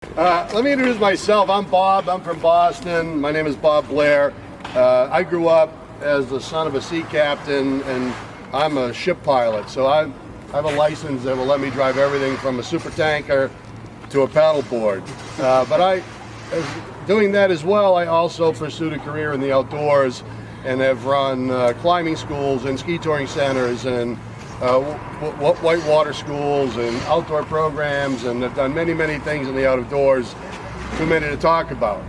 Let me introduce myself. I'm Bob. I'm from Boston. My name is Bob Blair. I grew up as the son of a sea captain, and I'm a ship pilot. So I have a license that will let me drive everything from a super tanker to a paddleboard. Doing that as well, I also pursued a career in the outdoors and have run climbing schools and ski touring centers and whitewater schools and outdoor programs, and have done many things in the outdoors, too many to talk about.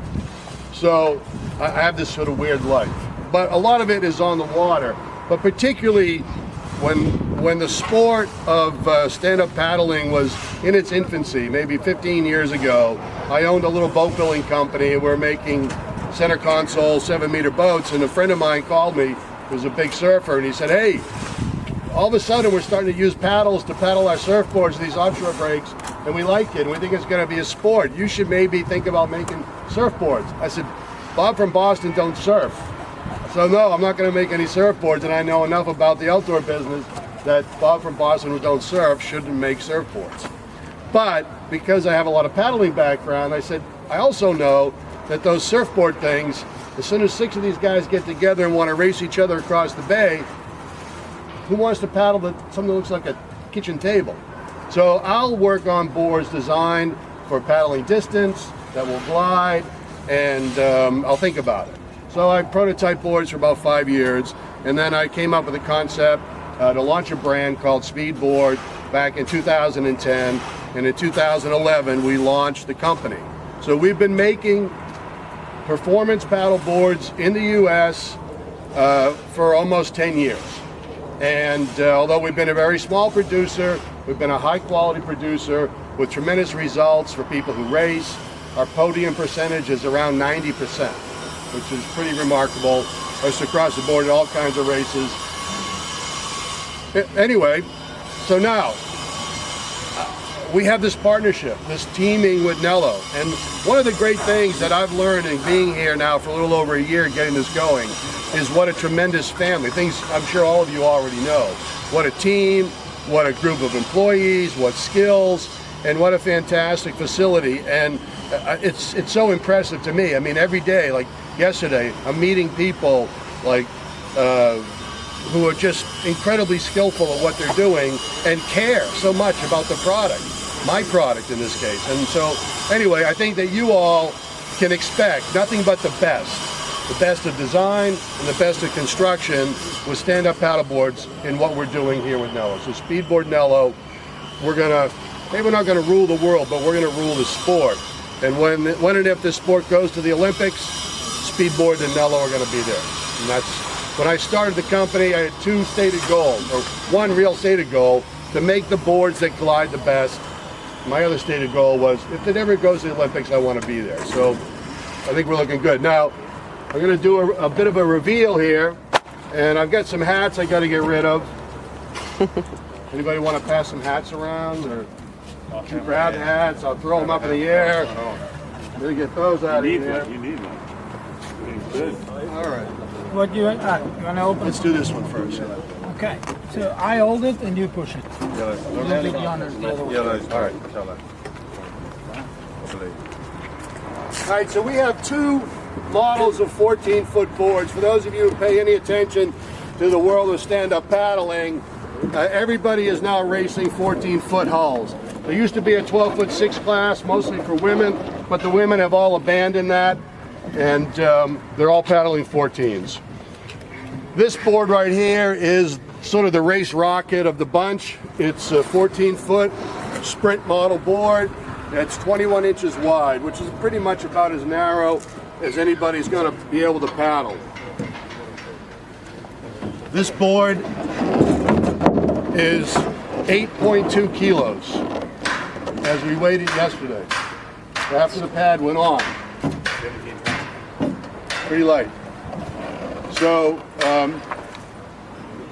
So I have this sort of weird life, but a lot of it is on the water. But particularly when the sport of stand-up paddling was in its infancy, maybe 15 years ago, I owned a little boat building company. We're making center console 7-meter boats, and a friend of mine called me, who's a big surfer, and he said, "Hey, all of a sudden we're starting to use paddles to paddle our surfboards, these offshore breaks, and we like it, and we think it's going to be a sport. You should maybe think about making surfboards." I said, "Bob from Boston don't surf. So no, I'm not going to make any surfboards, and I know enough about the outdoor business that Bob from Boston who don't surf shouldn't make surfboards." But because I have a lot of paddling background, I said, I also know that those surfboard things, as soon as 6 of these guys get together and want to race each other across the bay, who wants to paddle something that looks like a kitchen table? So I'll work on boards designed for paddling distance, that will glide, and I'll think about it. So I prototyped boards for about 5 years, and then I came up with a concept to launch a brand called Speedboard back in 2010, and in 2011 we launched the company. So we've been making performance paddle boards in the US for almost 10 years. And although we've been a very small producer, we've been a high quality producer with tremendous results for people who race. Our podium percentage is around 90%, which is pretty remarkable. It's across the board at all kinds of races. Anyway, so now we have this partnership, this teaming with Nelo. And one of the great things that I've learned in being here now for a little over a year getting this going is what a tremendous family. Things I'm sure all of you already know. What a team, what a group of employees, what skills, and what a fantastic facility. And it's so impressive to me. I mean, every day, like yesterday, I'm meeting people like who are just incredibly skillful at what they're doing and care so much about the product, my product in this case. And so anyway, I think that you all can expect nothing but the best of design and the best of construction with stand-up paddleboards in what we're doing here with Nelo. So Speedboard Nelo, maybe we're not gonna rule the world, but we're gonna rule the sport. And when and if this sport goes to the Olympics, Speedboard and Nelo are gonna be there. And that's, when I started the company, I had 2 stated goals, or 1 real stated goal, to make the boards that glide the best. My other stated goal was, if it ever goes to the Olympics, I want to be there. So I think we're looking good. Now, I'm going to do a bit of a reveal here, and I've got some hats I got to get rid of. Anybody want to pass some hats around, or you grab hats? I'll throw them up in the air. Let me get those out of here. You need one. Good. All right. What do you want? You want to open? Let's do this one first. Okay. So I hold it and you push it. Yellow. You don't take the honors the other way. Yellow. All right. Yellow. All right, so we have 2 models of 14-foot boards. For those of you who pay any attention to the world of stand-up paddling, everybody is now racing 14-foot hulls. There used to be a 12-foot 6 class, mostly for women, but the women have all abandoned that, and they're all paddling 14s. This board right here is sort of the race rocket of the bunch. It's a 14-foot sprint model board. It's 21 inches wide, which is pretty much about as narrow as anybody's going to be able to paddle. This board is 8.2 kilos, as we weighed it yesterday, after the pad went on. Pretty light. So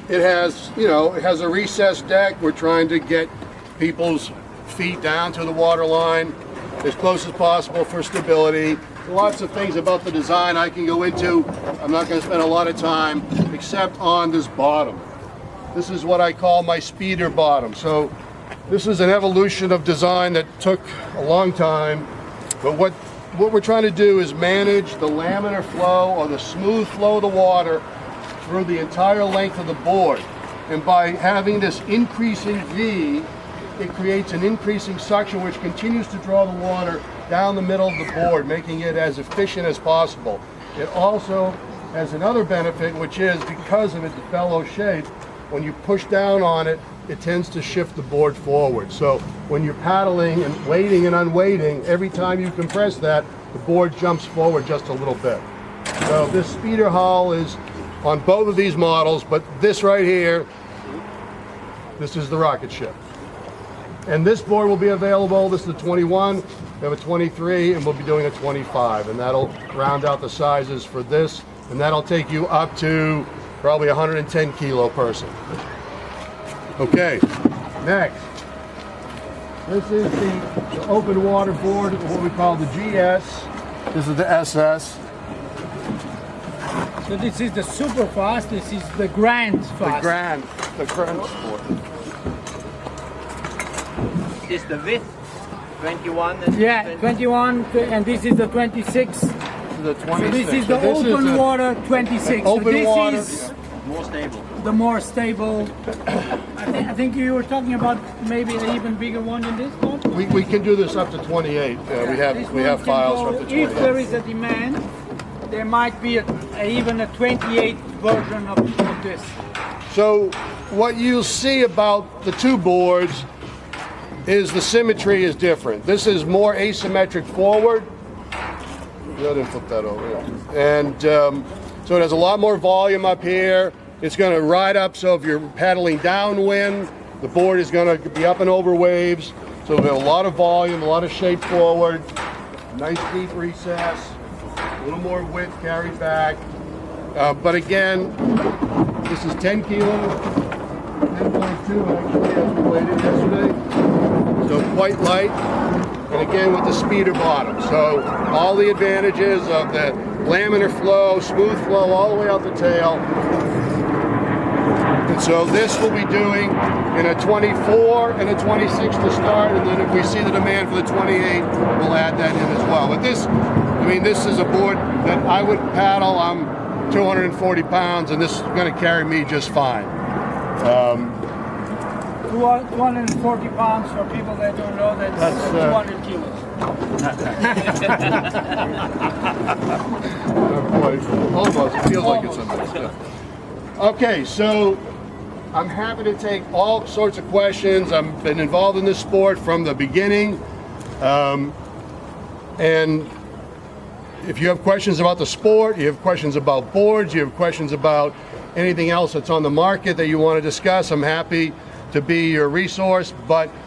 it has, it has a recessed deck. We're trying to get people's feet down to the water line as close as possible for stability. Lots of things about the design I can go into. I'm not going to spend a lot of time except on this bottom. This is what I call my speeder bottom. So this is an evolution of design that took a long time. But what we're trying to do is manage the laminar flow or the smooth flow of the water through the entire length of the board. And by having this increasing V, it creates an increasing suction which continues to draw the water down the middle of the board, making it as efficient as possible. It also has another benefit, which is because of its bellow shape, when you push down on it, it tends to shift the board forward. So when you're paddling and weighting and unweighting, every time you compress that, the board jumps forward just a little bit. So this speeder hull is on both of these models, but this right here, this is the rocket ship. And this board will be available. This is the 21, we have a 23, and we'll be doing a 25, and that'll round out the sizes for this, and that'll take you up to probably 110 kilo person. Okay, next. This is the open water board, what we call the GS. This is the SS. So this is the super fast, this is the grand fast. The grand sport. Is the width 21 and Yeah, 21, and this is the 26. This is the 26. So this is the So this is open the water 26. open so this water. is more stable? the more stable. I think you were talking about maybe an even bigger one than this one. We can do this up to 28. This We one have can files go- for up to 28. If there is a demand, there might be even a 28 version of this. So what you'll see about the two boards is the symmetry is different. This is more asymmetric forward. Go ahead and flip that over. Yeah. And so it has a lot more volume up here. It's going to ride up, so if you're paddling downwind, the board is going to be up and over waves. So we have a lot of volume, a lot of shape forward, nice deep recess, a little more width carried back. But again, this is 10 kilos, 10.2 actually as we weighed it yesterday. So quite light, and again with the speeder bottom. So all the advantages of the laminar flow, smooth flow all the way out the tail. And so this we'll be doing in a 24 and a 26 to start, and then if we see the demand for the 28, we'll add that in as well. But this, I mean, this is a board that I would paddle. I'm 240 pounds, and this is going to carry me just fine. 240 pounds for people that don't know, that's 200 kilos. Almost. It feels like it's a minute. Okay, so I'm happy to take all sorts of questions. I've been involved in this sport from the beginning. And if you have questions about the sport, you have questions about boards, you have questions about anything else that's on the market that you want to discuss, I'm happy to be your resource. But